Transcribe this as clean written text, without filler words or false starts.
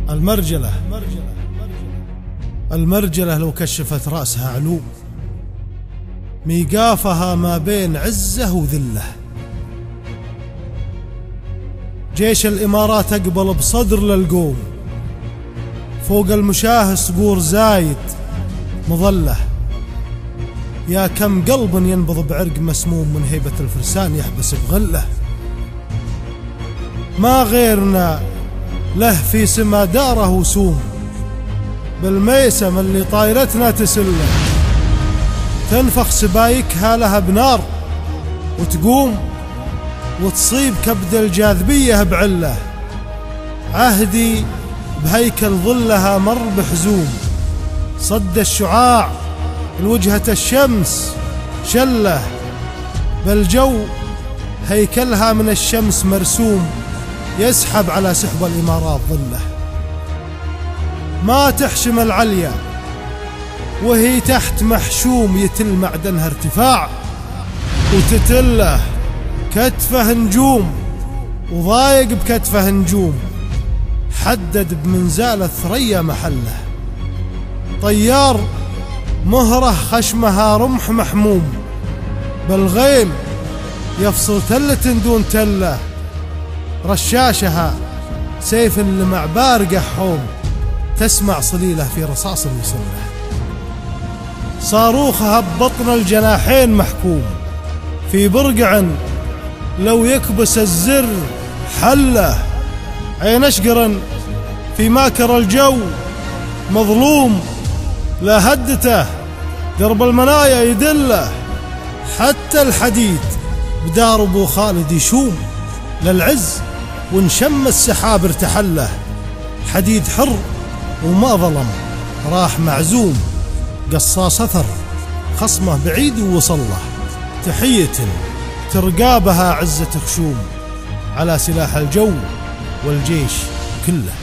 المرجلة المرجلة لو كشفت رأسها علو، ميقافها ما بين عزة وذلة. جيش الإمارات أقبل بصدر للقوم، فوق المشاه صقور زايد مظلة. يا كم قلب ينبض بعرق مسموم من هيبة الفرسان يحبس بغله. ما غيرنا له في سما داره وسوم، بالميسم اللي طايرتنا تسله. تنفخ سبايكها لها بنار وتقوم وتصيب كبد الجاذبية بعله. عهدي بهيكل ظلها مر بحزوم، صد الشعاع الوجهة الشمس شله. بالجو هيكلها من الشمس مرسوم، يسحب على سحب الإمارات ظله. ما تحشم العليا وهي تحت محشوم، يتل معدنها ارتفاع وتتله كتفه نجوم، وضايق بكتفه نجوم. حدد بمنزال الثريا محله، طيار مهره خشمها رمح محموم. بالغيم يفصل تلة دون تله، رشاشها سيف لمع بارقة حوم. تسمع صليله في رصاص يصله، صاروخها ببطن الجناحين محكوم. في برقع لو يكبس الزر حله، عين اشقر في ماكر الجو مظلوم. لا هدته درب المنايا يدله، حتى الحديد بدار ابو خالد يشوم. للعز ونشم السحاب ارتحله، حديد حر وما ظلم راح معزوم. قصاص اثر خصمه بعيد ووصله، تحية ترقابها عزة خشوم على سلاح الجو والجيش كله.